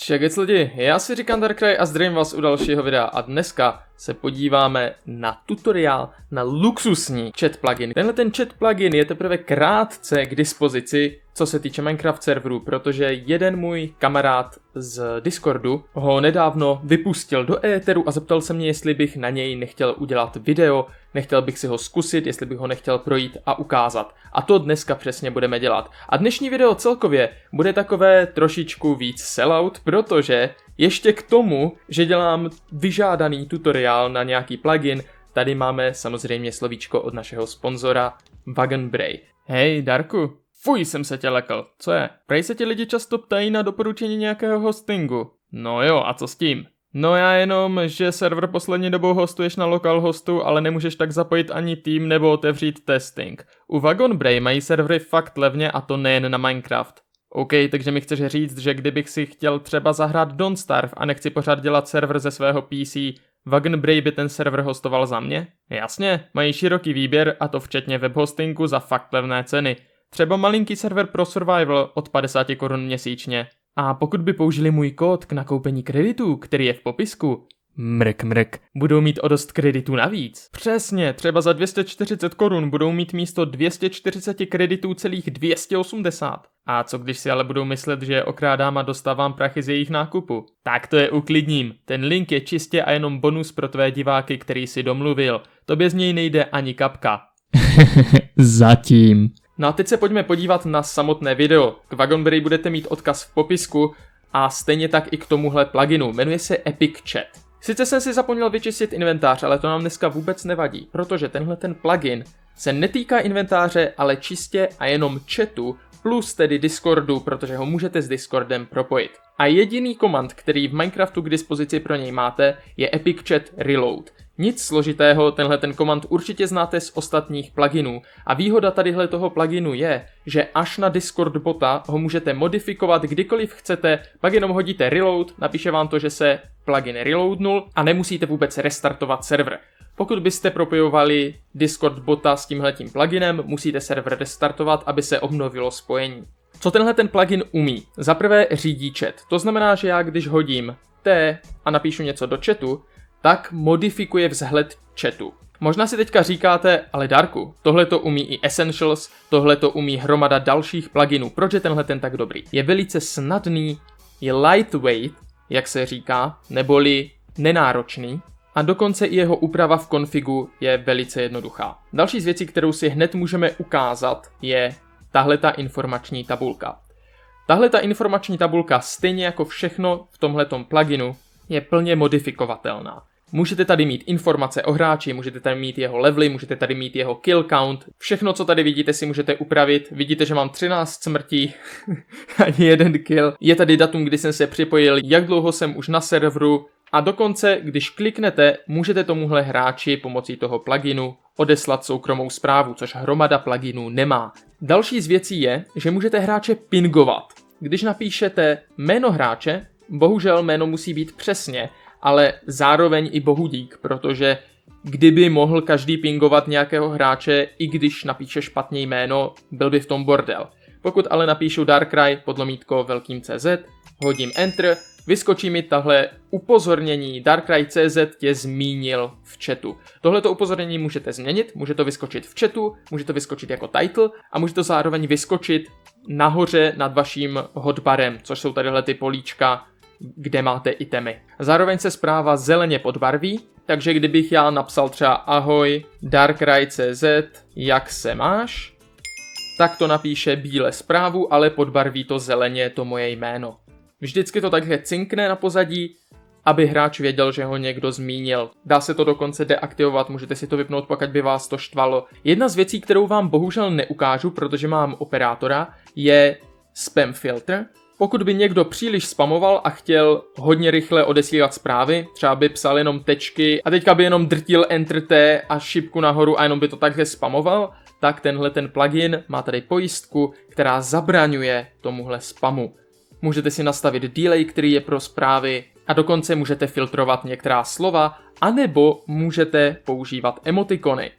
Čegec lidi, já si říkám Darkrai a zdravím vás u dalšího videa a dneska se podíváme na tutoriál na luxusní chat plugin. Tenhle ten chat plugin je teprve krátce k dispozici, co se týče Minecraft serveru, protože jeden můj kamarád z Discordu ho nedávno vypustil do éteru a zeptal se mě, jestli bych na něj nechtěl udělat video, nechtěl bych si ho zkusit, jestli bych ho nechtěl projít a ukázat. A to dneska přesně budeme dělat. A dnešní video celkově bude takové trošičku víc sellout, protože ještě k tomu, že dělám vyžádaný tutoriál na nějaký plugin, tady máme samozřejmě slovíčko od našeho sponzora Wagon Bray. Hej Darku, fuj, jsem se tě lekl, co je? Prej se ti lidi často ptají na doporučení nějakého hostingu. No jo, a co s tím? No já jenom, že server poslední dobou hostuješ na localhostu, ale nemůžeš tak zapojit ani tým nebo otevřít testing. U Wagon Bray mají servery fakt levně a to nejen na Minecraft. OK, takže mi chceš říct, že kdybych si chtěl třeba zahrát Don't Starve a nechci pořád dělat server ze svého PC, Wagon Bray by ten server hostoval za mě? Jasně, mají široký výběr a to včetně webhostingu za fakt levné ceny. Třeba malinký server pro survival od 50 Kč měsíčně. A pokud by použili můj kód k nakoupení kreditů, který je v popisku, mrk, budou mít o dost kreditů navíc. Přesně, třeba za 240 korun budou mít místo 240 kreditů celých 280. A co když si ale budou myslet, že je okrádám a dostávám prachy z jejich nákupu? Tak to je uklidním. Ten link je čistě a jenom bonus pro tvé diváky, který si domluvil. Tobě z něj nejde ani kapka. Zatím. No a teď se pojďme podívat na samotné video. K Wagon Bray budete mít odkaz v popisku a stejně tak i k tomuhle pluginu. Jmenuje se Epic Chat. Sice jsem si zapomněl vyčistit inventář, ale to nám dneska vůbec nevadí, protože tenhle ten plugin se netýká inventáře, ale čistě a jenom chatu, plus tedy Discordu, protože ho můžete s Discordem propojit. A jediný komand, který v Minecraftu k dispozici pro něj máte, je Epic Chat Reload. Nic složitého, tenhle ten komand určitě znáte z ostatních pluginů a výhoda tadyhle toho pluginu je, že až na Discord bota ho můžete modifikovat kdykoliv chcete, pak jenom hodíte reload, napíše vám to, že se plugin reloadnul a nemusíte vůbec restartovat server. Pokud byste propojovali Discord bota s tímhletím pluginem, musíte server restartovat, aby se obnovilo spojení. Co tenhle ten plugin umí? Za prvé řídí chat, to znamená, že já když hodím T a napíšu něco do chatu, tak modifikuje vzhled chatu. Možná si teďka říkáte, ale Darku, tohle to umí i Essentials, tohle to umí hromada dalších pluginů, proč je tenhle ten tak dobrý? Je velice snadný, je lightweight, jak se říká, neboli nenáročný, a dokonce i jeho úprava v konfigu je velice jednoduchá. Další z věcí, kterou si hned můžeme ukázat, je tahleta informační tabulka. Tahleta informační tabulka, stejně jako všechno v tomhletom pluginu, je plně modifikovatelná. Můžete tady mít informace o hráči, můžete tady mít jeho levely, můžete tady mít jeho kill count. Všechno, co tady vidíte, si můžete upravit. Vidíte, že mám 13 smrtí, ani jeden kill. Je tady datum, kdy jsem se připojil, jak dlouho jsem už na serveru. A dokonce, když kliknete, můžete tomuhle hráči pomocí toho pluginu odeslat soukromou zprávu, což hromada pluginů nemá. Další z věcí je, že můžete hráče pingovat. Když napíšete jméno hráče, bohužel jméno musí být přesně, ale zároveň i bohudík, protože kdyby mohl každý pingovat nějakého hráče, i když napíše špatně jméno, byl by v tom bordel. Pokud ale napíšu Darkrai podlomítko velkým CZ, hodím Enter, vyskočí mi tahle upozornění Darkrai CZ tě zmínil v chatu. Tohleto upozornění můžete změnit, může to vyskočit v chatu, může to vyskočit jako title a může to zároveň vyskočit nahoře nad vaším hotbarem, což jsou tadyhle ty políčka, kde máte itemy. Zároveň se zpráva zeleně podbarví, takže kdybych já napsal třeba ahoj Darkrai CZ, jak se máš, tak to napíše bíle zprávu, ale podbarví to zeleně to moje jméno. Vždycky to takhle cinkne na pozadí, aby hráč věděl, že ho někdo zmínil. Dá se to dokonce deaktivovat, můžete si to vypnout, pokud by vás to štvalo. Jedna z věcí, kterou vám bohužel neukážu, protože mám operátora, je spam filter. Pokud by někdo příliš spamoval a chtěl hodně rychle odesílat zprávy, třeba by psal jenom tečky a teďka by jenom drtil Enter T a šipku nahoru a jenom by to takhle spamoval, tak tenhle ten plugin má tady pojistku, která zabraňuje tomuhle spamu. Můžete si nastavit delay, který je pro zprávy a dokonce můžete filtrovat některá slova, anebo můžete používat emotikony.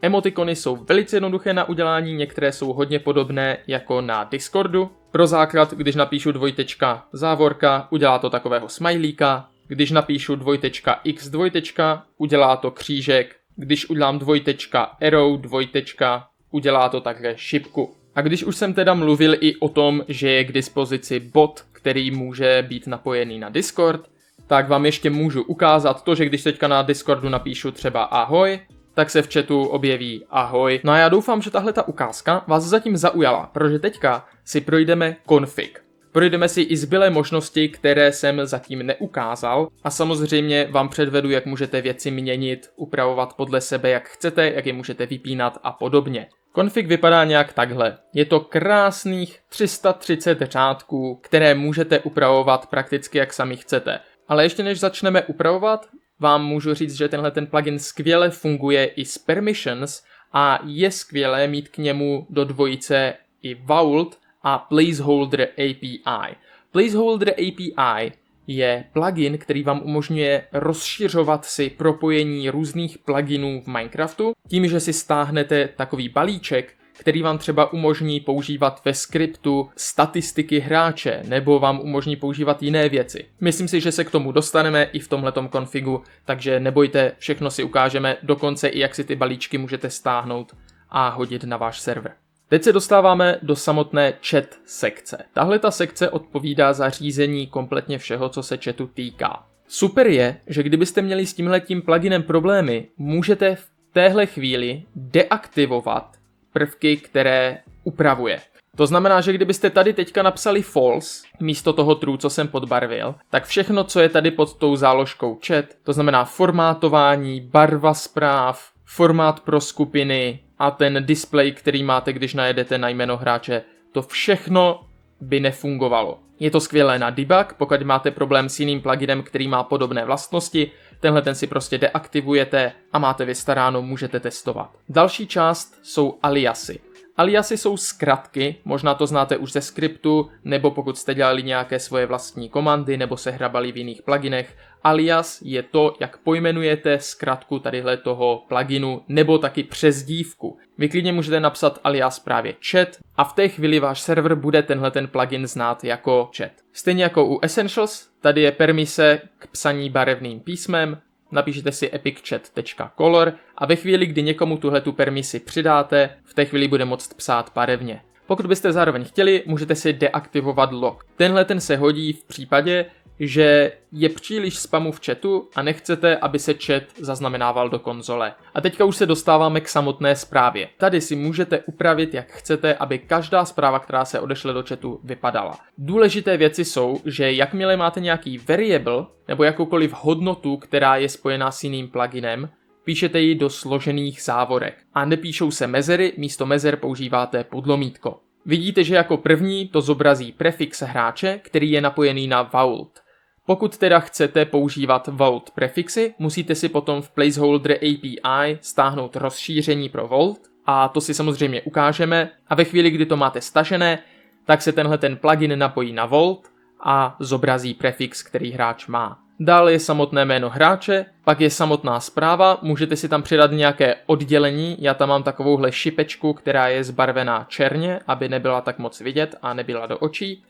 Emotikony jsou velice jednoduché na udělání, některé jsou hodně podobné jako na Discordu. Pro základ, když napíšu dvojtečka závorka, udělá to takového smajlíka. Když napíšu dvojtečka x dvojtečka, udělá to křížek. Když udělám dvojtečka arrow dvojtečka, udělá to takhle šipku. A když už jsem teda mluvil i o tom, že je k dispozici bot, který může být napojený na Discord, tak vám ještě můžu ukázat to, že když teďka na Discordu napíšu třeba ahoj, tak se v chatu objeví ahoj. No a já doufám, že tahle ta ukázka vás zatím zaujala, protože teďka si projdeme config. Projdeme si i zbylé možnosti, které jsem zatím neukázal a samozřejmě vám předvedu, jak můžete věci měnit, upravovat podle sebe, jak chcete, jak je můžete vypínat a podobně. Config vypadá nějak takhle. Je to krásných 330 řádků, které můžete upravovat prakticky jak sami chcete. Ale ještě než začneme upravovat, vám můžu říct, že tenhle ten plugin skvěle funguje i s permissions a je skvělé mít k němu do dvojice i Vault a Placeholder API. Placeholder API je plugin, který vám umožňuje rozšiřovat si propojení různých pluginů v Minecraftu tím, že si stáhnete takový balíček, který vám třeba umožní používat ve skriptu statistiky hráče nebo vám umožní používat jiné věci. Myslím si, že se k tomu dostaneme i v tomhletom konfigu, takže nebojte, všechno si ukážeme, dokonce i jak si ty balíčky můžete stáhnout a hodit na váš server. Teď se dostáváme do samotné chat sekce. Tahle ta sekce odpovídá za řízení kompletně všeho, co se chatu týká. Super je, že kdybyste měli s tímhletím pluginem problémy, můžete v téhle chvíli deaktivovat prvky, které upravuje. To znamená, že kdybyste tady teďka napsali false místo toho true, co jsem podbarvil, tak všechno, co je tady pod tou záložkou chat, to znamená formátování, barva zpráv, formát pro skupiny a ten display, který máte, když najedete na jméno hráče, to všechno by nefungovalo. Je to skvělé na debug, pokud máte problém s jiným pluginem, který má podobné vlastnosti, tenhle ten si prostě deaktivujete a máte vystaráno, můžete testovat. Další část jsou aliasy. Aliasy jsou zkratky, možná to znáte už ze skriptu, nebo pokud jste dělali nějaké svoje vlastní komandy, nebo se hrabali v jiných pluginech. Alias je to, jak pojmenujete zkratku tadyhle toho pluginu, nebo taky přezdívku. Vy klidně můžete napsat alias právě chat a v té chvíli váš server bude tenhle ten plugin znát jako chat. Stejně jako u Essentials, tady je permise k psaní barevným písmem, napíšete si epicchat.color a ve chvíli, kdy někomu tuhletu permisi přidáte, v té chvíli bude moct psát barevně. Pokud byste zároveň chtěli, můžete si deaktivovat lock. Tenhle ten se hodí v případě, že je příliš spamu v chatu a nechcete, aby se chat zaznamenával do konzole. A teďka už se dostáváme k samotné zprávě. Tady si můžete upravit, jak chcete, aby každá zpráva, která se odešle do chatu, vypadala. Důležité věci jsou, že jakmile máte nějaký variable nebo jakoukoliv hodnotu, která je spojená s jiným pluginem, píšete ji do složených závorek. A nepíšou se mezery, místo mezer používáte podlomítko. Vidíte, že jako první to zobrazí prefix hráče, který je napojený na Vault. Pokud teda chcete používat Vault prefixy, musíte si potom v Placeholder API stáhnout rozšíření pro Vault a to si samozřejmě ukážeme a ve chvíli, kdy to máte stažené, tak se tenhle ten plugin napojí na Vault a zobrazí prefix, který hráč má. Dále je samotné jméno hráče, pak je samotná zpráva, můžete si tam přidat nějaké oddělení, já tam mám takovouhle šipečku, která je zbarvená černě, aby nebyla tak moc vidět a nebyla do očí.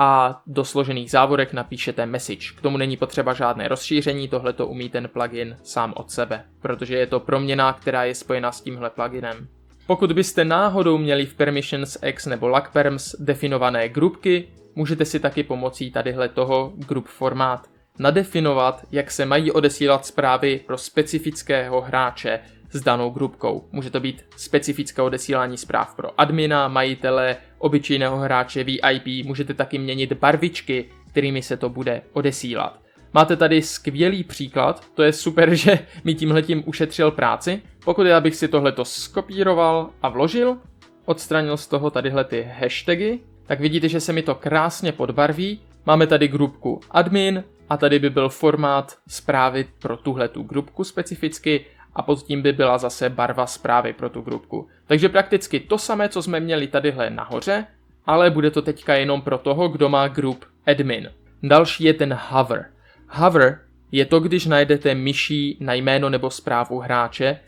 A do složených závorek napíšete message. K tomu není potřeba žádné rozšíření, tohle to umí ten plugin sám od sebe, protože je to proměna, která je spojena s tímhle pluginem. Pokud byste náhodou měli v Permissions X nebo LuckPerms definované grupky, můžete si taky pomocí tadyhle toho group formát nadefinovat, jak se mají odesílat zprávy pro specifického hráče s danou grupkou. Může to být specifické odesílání zpráv pro admina, majitele, obyčejného hráče, VIP, můžete taky měnit barvičky, kterými se to bude odesílat. Máte tady skvělý příklad, to je super, že mi tímhletím ušetřil práci. Pokud já bych si tohleto skopíroval a vložil, odstranil z toho tadyhle ty hashtagy, tak vidíte, že se mi to krásně podbarví. Máme tady grupku admin a tady by byl formát zprávy pro tuhletu grupku specificky a pod tím by byla zase barva zprávy pro tu grupku. Takže prakticky to samé, co jsme měli tadyhle nahoře, ale bude to teďka jenom pro toho, kdo má group admin. Další je ten hover. Hover je to, když najdete myší na jméno nebo zprávu hráče,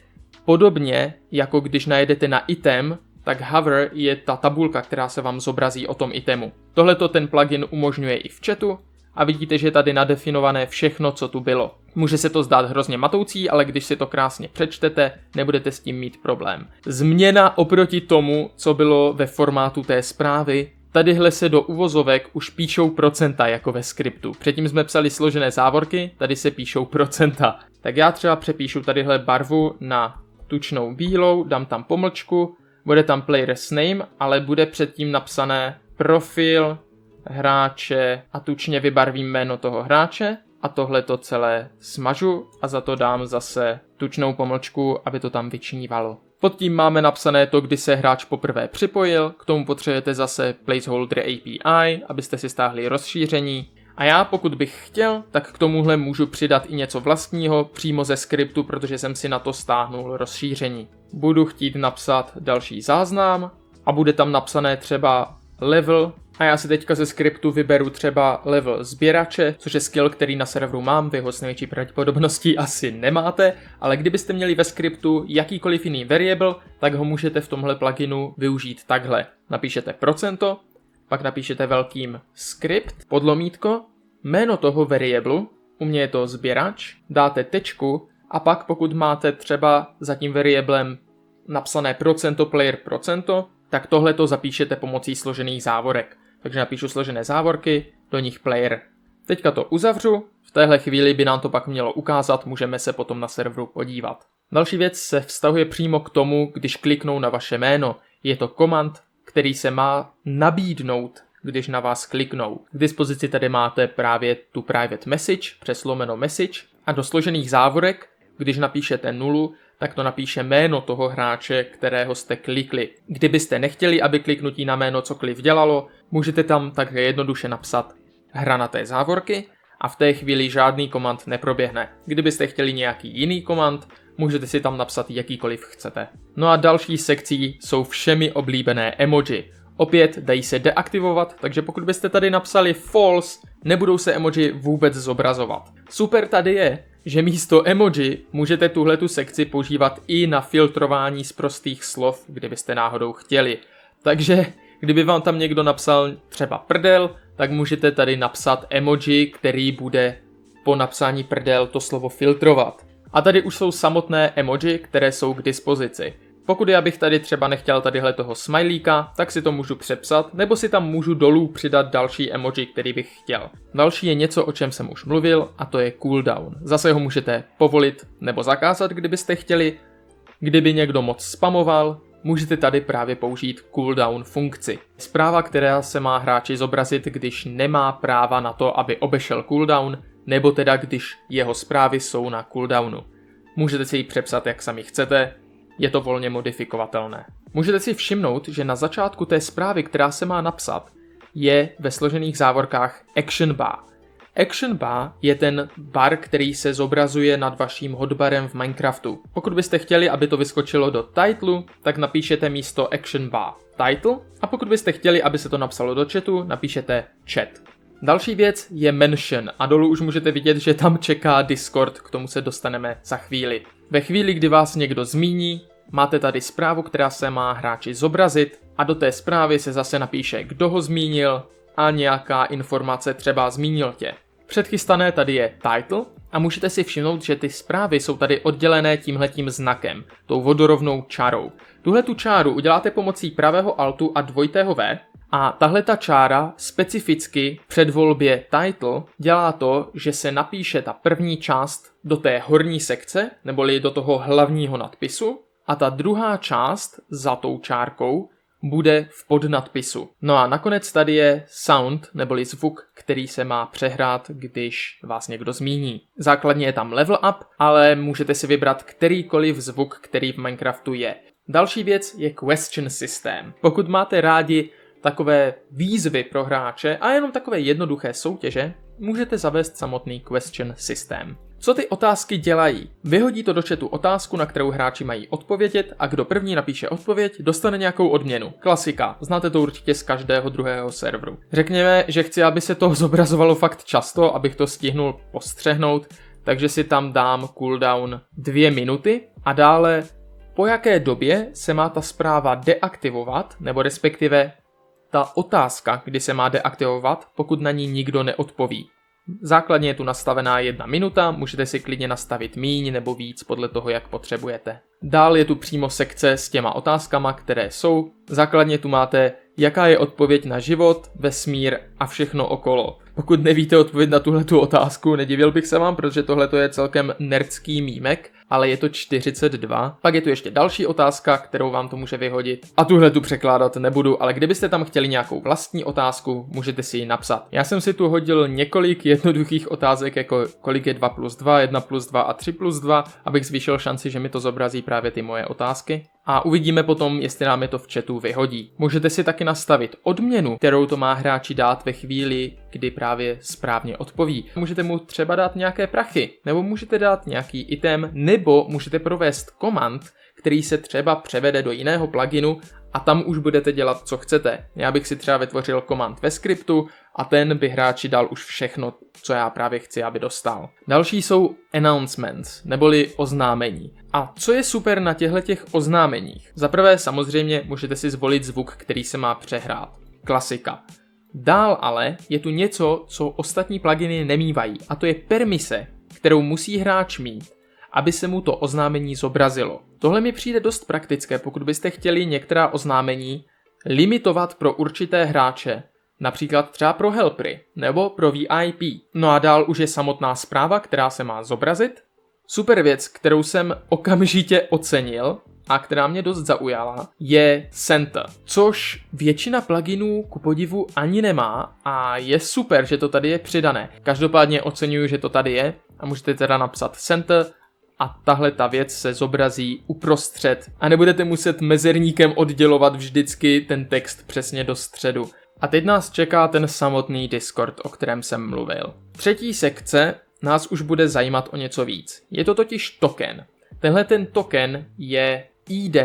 podobně jako když najdete na item tak hover je ta tabulka, která se vám zobrazí o tom itemu. Tohleto ten plugin umožňuje i v chatu a vidíte, že je tady nadefinované všechno, co tu bylo. Může se to zdát hrozně matoucí, ale když si to krásně přečtete, nebudete s tím mít problém. Změna oproti tomu, co bylo ve formátu té zprávy, tadyhle se do uvozovek už píšou procenta jako ve skriptu. Předtím jsme psali složené závorky, tady se píšou procenta. Tak já třeba přepíšu tadyhle barvu na tučnou bílou, dám tam pomlčku, bude tam player's name, ale bude předtím napsané profil hráče a tučně vybarvím jméno toho hráče a tohle to celé smažu a za to dám zase tučnou pomlčku, aby to tam vyčnívalo. Pod tím máme napsané to, kdy se hráč poprvé připojil, k tomu potřebujete zase placeholder API, abyste si stáhli rozšíření. A já, pokud bych chtěl, tak k tomuhle můžu přidat i něco vlastního přímo ze skriptu, protože jsem si na to stáhnul rozšíření. Budu chtít napsat další záznam a bude tam napsané třeba level a já si teďka ze skriptu vyberu třeba level sběrače, což je skill, který na serveru mám, vy ho s největší pravděpodobností asi nemáte, ale kdybyste měli ve skriptu jakýkoliv jiný variable, tak ho můžete v tomhle pluginu využít takhle. Napíšete procento, pak napíšete velkým script, podlomítko, jméno toho variablu, u mě je to sběrač, dáte tečku a pak pokud máte třeba za tím variablem napsané procento player procento, tak tohle to zapíšete pomocí složených závorek. Takže napíšu složené závorky, do nich player. Teďka to uzavřu, v téhle chvíli by nám to pak mělo ukázat, můžeme se potom na serveru podívat. Další věc se vztahuje přímo k tomu, když kliknou na vaše jméno. Je to command, který se má nabídnout, když na vás kliknou. K dispozici tady máte právě tu private message, přeslomeno message a do složených závorek, když napíšete nulu, tak to napíše jméno toho hráče, kterého jste klikli. Kdybyste nechtěli, aby kliknutí na jméno cokoliv dělalo, můžete tam takhle jednoduše napsat hranaté závorky a v té chvíli žádný komand neproběhne. Kdybyste chtěli nějaký jiný komand, můžete si tam napsat jakýkoliv chcete. No a další sekcí jsou všemi oblíbené emoji. Opět dají se deaktivovat, takže pokud byste tady napsali false, nebudou se emoji vůbec zobrazovat. Super tady je, že místo emoji můžete tuhletu sekci používat i na filtrování z prostých slov, kdybyste náhodou chtěli. Takže kdyby vám tam někdo napsal třeba prdel, tak můžete tady napsat emoji, který bude po napsání prdel to slovo filtrovat. A tady už jsou samotné emoji, které jsou k dispozici. Pokud já bych tady třeba nechtěl tadyhle toho smajlíka, tak si to můžu přepsat, nebo si tam můžu dolů přidat další emoji, který bych chtěl. Další je něco, o čem jsem už mluvil, a to je cooldown. Zase ho můžete povolit nebo zakázat, kdybyste chtěli. Kdyby někdo moc spamoval, můžete tady právě použít cooldown funkci. Zpráva, která se má hráči zobrazit, když nemá práva na to, aby obešel cooldown, nebo teda když jeho zprávy jsou na cooldownu. Můžete si ji přepsat, jak sami chcete. Je to volně modifikovatelné. Můžete si všimnout, že na začátku té zprávy, která se má napsat, je ve složených závorkách action bar. Action bar je ten bar, který se zobrazuje nad vaším hotbarem v Minecraftu. Pokud byste chtěli, aby to vyskočilo do titlu, tak napíšete místo action bar title a pokud byste chtěli, aby se to napsalo do chatu, napíšete chat. Další věc je mention a dolů už můžete vidět, že tam čeká Discord, k tomu se dostaneme za chvíli. Ve chvíli, kdy vás někdo zmíní, máte tady zprávu, která se má hráči zobrazit a do té zprávy se zase napíše, kdo ho zmínil a nějaká informace, třeba zmínil tě. Předchystané tady je title a můžete si všimnout, že ty zprávy jsou tady oddělené tímhletím znakem, tou vodorovnou čárou. Tuhle tu čáru uděláte pomocí pravého altu a dvojitého V a tahle ta čára specificky před volbě title dělá to, že se napíše ta první část do té horní sekce, neboli do toho hlavního nadpisu a ta druhá část za tou čárkou bude v podnadpisu. No a nakonec tady je sound, neboli zvuk, který se má přehrát, když vás někdo zmíní. Základně je tam level up, ale můžete si vybrat kterýkoliv zvuk, který v Minecraftu je. Další věc je question systém. Pokud máte rádi takové výzvy pro hráče a jenom takové jednoduché soutěže, můžete zavést samotný question systém. Co ty otázky dělají? Vyhodí to do chatu otázku, na kterou hráči mají odpovědět a kdo první napíše odpověď, dostane nějakou odměnu. Klasika, znáte to určitě z každého druhého serveru. Řekněme, že chci, aby se to zobrazovalo fakt často, abych to stihnul postřehnout, takže si tam dám cooldown 2 minuty a dále po jaké době se má ta zpráva deaktivovat, nebo respektive ta otázka, kdy se má deaktivovat, pokud na ní nikdo neodpoví. Základně je tu nastavená 1 minuta, můžete si klidně nastavit míň nebo víc podle toho, jak potřebujete. Dál je tu přímo sekce s těma otázkama, které jsou. Základně tu máte, jaká je odpověď na život, vesmír a všechno okolo. Pokud nevíte odpověď na tuhletu otázku, nedivil bych se vám, protože tohle je celkem nerdský mímek, ale je to 42. Pak je tu ještě další otázka, kterou vám to může vyhodit. A tuhle tu překládat nebudu, ale kdybyste tam chtěli nějakou vlastní otázku, můžete si ji napsat. Já jsem si tu hodil několik jednoduchých otázek, jako kolik je 2 + 2, 1 + 2 a 3 + 2, abych zvýšil šanci, že mi to zobrazí právě ty moje otázky. A uvidíme potom, jestli nám je to v chatu vyhodí. Můžete si taky nastavit odměnu, kterou to má hráči dát ve chvíli, kdy právě správně odpoví. Můžete mu třeba dát nějaké prachy, nebo můžete dát nějaký item, nebo můžete provést command, který se třeba převede do jiného pluginu a tam už budete dělat, co chcete. Já bych si třeba vytvořil command ve skriptu a ten by hráči dal už všechno, co já právě chci, aby dostal. Další jsou announcements, neboli oznámení. A co je super na těchto oznámeních? Za prvé samozřejmě můžete si zvolit zvuk, který se má přehrát. Klasika. Dál ale je tu něco, co ostatní pluginy nemívají, a to je permise, kterou musí hráč mít, aby se mu to oznámení zobrazilo. Tohle mi přijde dost praktické, pokud byste chtěli některá oznámení limitovat pro určité hráče, například třeba pro helpery nebo pro VIP. No a dál už je samotná zpráva, která se má zobrazit. Super věc, kterou jsem okamžitě ocenil a která mě dost zaujala, je Center, což většina pluginů ku podivu ani nemá a je super, že to tady je přidané. Každopádně oceňuju, že to tady je a můžete teda napsat Center a tahle ta věc se zobrazí uprostřed a nebudete muset mezerníkem oddělovat vždycky ten text přesně do středu. A teď nás čeká ten samotný Discord, o kterém jsem mluvil. Třetí sekce nás už bude zajímat o něco víc. Je to totiž token. Tenhle ten token je ID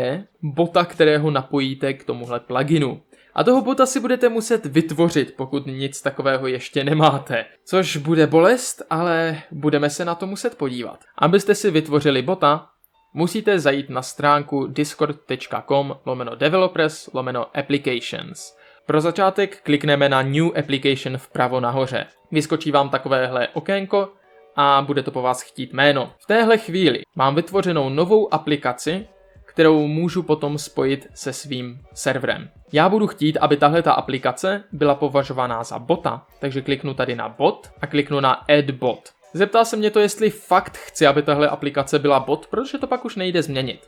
bota, kterého napojíte k tomuhle pluginu. A toho bota si budete muset vytvořit, pokud nic takového ještě nemáte. Což bude bolest, ale budeme se na to muset podívat. Abyste si vytvořili bota, musíte zajít na stránku discord.com/developers/applications. Pro začátek klikneme na New Application vpravo nahoře. Vyskočí vám takovéhle okénko a bude to po vás chtít jméno. V téhle chvíli mám vytvořenou novou aplikaci, kterou můžu potom spojit se svým serverem. Já budu chtít, aby tahle ta aplikace byla považovaná za bota, takže kliknu tady na bot a kliknu na Add bot. Zeptal se mě to, jestli fakt chci, aby tahle aplikace byla bot, protože to pak už nejde změnit.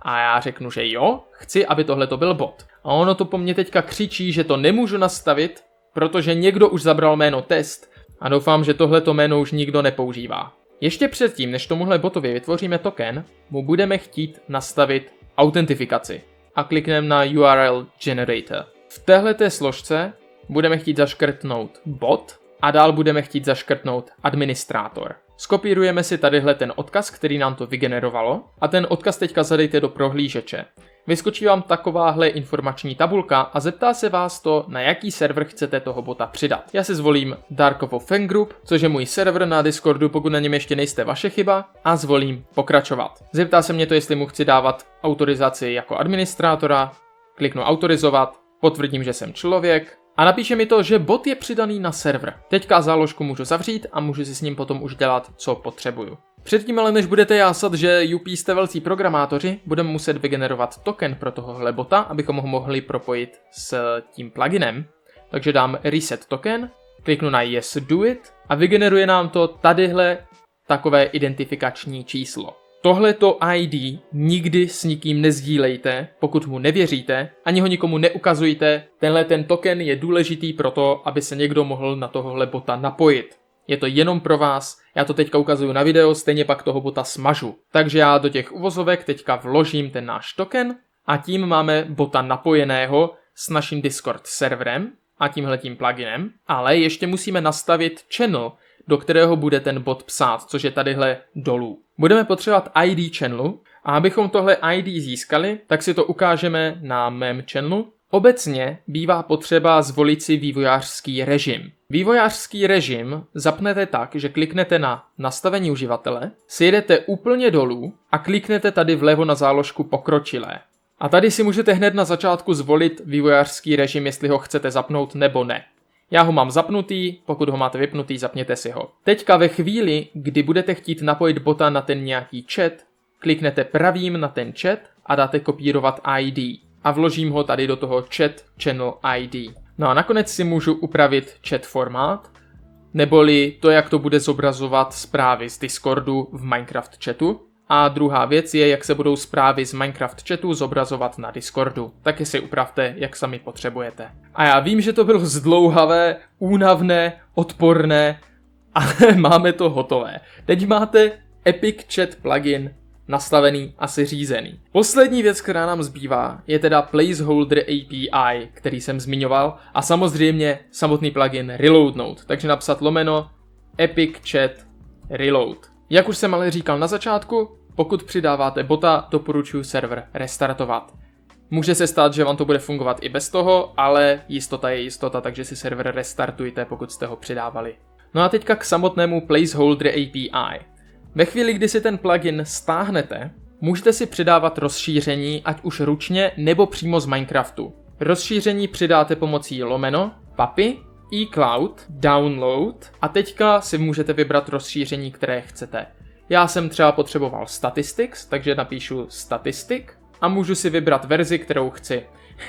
A já řeknu, že jo, chci, aby tohle to byl bot. A ono to po mně teďka křičí, že to nemůžu nastavit, protože někdo už zabral jméno test a doufám, že tohleto jméno už nikdo nepoužívá. Ještě předtím, než tomuhle botovi vytvoříme token, mu budeme chtít nastavit autentifikaci a klikneme na URL Generator. V téhleté složce budeme chtít zaškrtnout bot a dál budeme chtít zaškrtnout administrátor. Skopírujeme si tadyhle ten odkaz, který nám to vygenerovalo a ten odkaz teďka zadejte do prohlížeče. Vyskočí vám takováhle informační tabulka a zeptá se vás to, na jaký server chcete toho bota přidat. Já si zvolím Darkovo Fan Group, což je můj server na Discordu, pokud na něm ještě nejste, vaše chyba, a zvolím pokračovat. Zeptá se mě to, jestli mu chci dávat autorizaci jako administrátora, kliknu autorizovat, potvrdím, že jsem člověk a napíše mi to, že bot je přidaný na server. Teďka záložku můžu zavřít a můžu si s ním potom už dělat, co potřebuju. Předtím ale než budete jásat, že jupi jste velcí programátoři, budeme muset vygenerovat token pro tohohle bota, abychom ho mohli propojit s tím pluginem. Takže dám reset token, kliknu na yes do it a vygeneruje nám to tadyhle takové identifikační číslo. Tohleto ID nikdy s nikým nezdílejte, pokud mu nevěříte, ani ho nikomu neukazujte. Tenhle ten token je důležitý pro to, aby se někdo mohl na tohohle bota napojit. Je to jenom pro vás, já to teďka ukazuju na video, stejně pak toho bota smažu. Takže já do těch uvozovek teďka vložím ten náš token a tím máme bota napojeného s naším Discord serverem a tímhletím pluginem, ale ještě musíme nastavit channel, do kterého bude ten bot psát, což je tadyhle dolů. Budeme potřebovat ID channelu a abychom tohle ID získali, tak si to ukážeme na mém channelu. Obecně bývá potřeba zvolit si vývojářský režim. Vývojářský režim zapnete tak, že kliknete na nastavení uživatele, sjedete úplně dolů a kliknete tady vlevo na záložku pokročilé. A tady si můžete hned na začátku zvolit vývojářský režim, jestli ho chcete zapnout nebo ne. Já ho mám zapnutý, pokud ho máte vypnutý, zapněte si ho. Teďka ve chvíli, kdy budete chtít napojit bota na ten nějaký chat, kliknete pravým na ten chat a dáte kopírovat ID. A vložím ho tady do toho chat channel ID. No a nakonec si můžu upravit chat formát, neboli to, jak to bude zobrazovat zprávy z Discordu v Minecraft chatu. A druhá věc je, jak se budou zprávy z Minecraft chatu zobrazovat na Discordu. Taky si upravte, jak sami potřebujete. A já vím, že to bylo zdlouhavé, únavné, odporné, ale máme to hotové. Teď máte Epic Chat plugin nastavený a seřízený. Poslední věc, která nám zbývá, je teda Placeholder API, který jsem zmiňoval, a samozřejmě samotný plugin reloadnout, takže napsat lomeno Epic Chat Reload. Jak už jsem ale říkal na začátku, pokud přidáváte bota, doporučuji server restartovat. Může se stát, že vám to bude fungovat i bez toho, ale jistota je jistota, takže si server restartujte, pokud jste ho přidávali. No a teďka k samotnému Placeholder API. Ve chvíli, kdy si ten plugin stáhnete, můžete si přidávat rozšíření, ať už ručně nebo přímo z Minecraftu. Rozšíření přidáte pomocí lomeno, papy, eCloud, download a teďka si můžete vybrat rozšíření, které chcete. Já jsem třeba potřeboval statistics, takže napíšu statistic a můžu si vybrat verzi, kterou chci.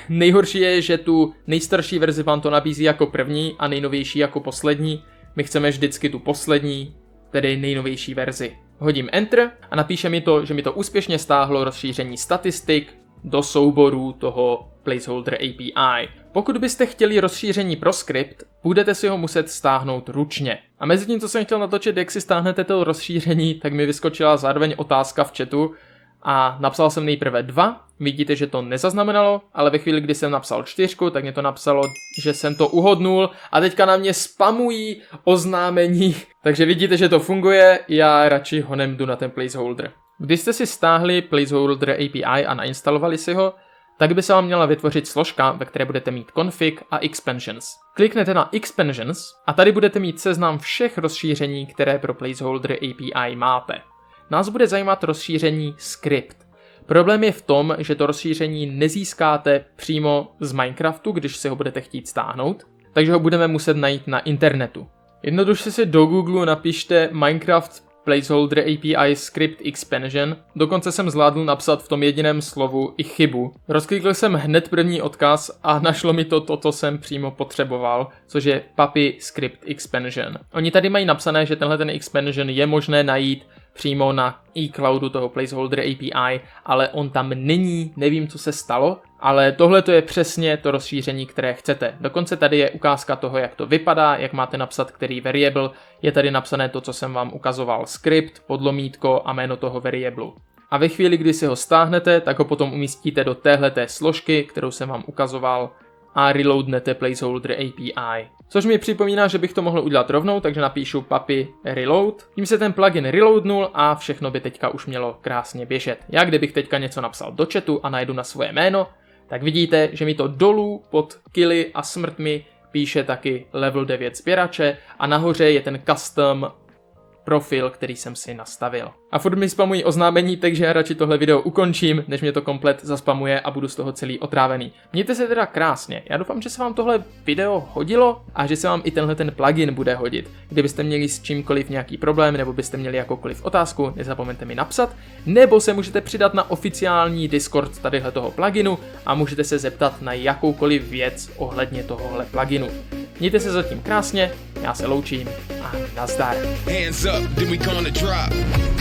Nejhorší je, že tu nejstarší verzi vám to nabízí jako první a nejnovější jako poslední. My chceme vždycky tu poslední, tedy nejnovější verzi. Hodím Enter a napíše mi to, že mi to úspěšně stáhlo rozšíření statistik do souboru toho Placeholder API. Pokud byste chtěli rozšíření pro skript, budete si ho muset stáhnout ručně. A mezi tím, co jsem chtěl natočit, jak si stáhnete to rozšíření, tak mi vyskočila zároveň otázka v chatu a napsal jsem nejprve 2. Vidíte, že to nezaznamenalo, ale ve chvíli, kdy jsem napsal 4, tak mě to napsalo, že jsem to uhodnul a teďka na mě spamují oznámení. Takže vidíte, že to funguje, já radši honem jdu na ten placeholder. Když jste si stáhli Placeholder API a nainstalovali si ho, tak by se vám měla vytvořit složka, ve které budete mít config a expansions. Kliknete na expansions a tady budete mít seznam všech rozšíření, které pro Placeholder API máte. Nás bude zajímat rozšíření script. Problém je v tom, že to rozšíření nezískáte přímo z Minecraftu, když si ho budete chtít stáhnout, takže ho budeme muset najít na internetu. Jednoduše si do Google napište Minecraft Placeholder API Script Expansion, dokonce jsem zvládl napsat v tom jediném slovu i chybu. Rozklikl jsem hned první odkaz a našlo mi to, co jsem přímo potřeboval, což je Puppy Script Expansion. Oni tady mají napsané, že tenhle ten expansion je možné najít přímo na eCloudu toho Placeholder API, ale on tam není, nevím, co se stalo, ale tohle to je přesně to rozšíření, které chcete. Dokonce tady je ukázka toho, jak to vypadá, jak máte napsat který variable, je tady napsané to, co jsem vám ukazoval, script, podlomítko a jméno toho variablu. A ve chvíli, kdy si ho stáhnete, tak ho potom umístíte do téhleté složky, kterou jsem vám ukazoval, a reloadnete Placeholder API. Což mi připomíná, že bych to mohl udělat rovnou, takže napíšu puppy reload. Tím se ten plugin reloadnul a všechno by teďka už mělo krásně běžet. Já kdybych teďka něco napsal do chatu a najdu na svoje jméno, tak vidíte, že mi to dolů pod killy a smrtmi píše taky level 9 sběrače a nahoře je ten custom profil, který jsem si nastavil. A furt mi spamují oznámení, takže já radši tohle video ukončím, než mě to komplet zaspamuje a budu z toho celý otrávený. Mějte se teda krásně. Já doufám, že se vám tohle video hodilo a že se vám i tenhle ten plugin bude hodit. Kdybyste měli s čímkoliv nějaký problém nebo byste měli jakoukoliv otázku, nezapomeňte mi napsat, nebo se můžete přidat na oficiální Discord tadyhle toho pluginu a můžete se zeptat na jakoukoliv věc ohledně tohohle pluginu. Mějte se zatím krásně, já se loučím a nazdar. Hands up, then we gonna drop.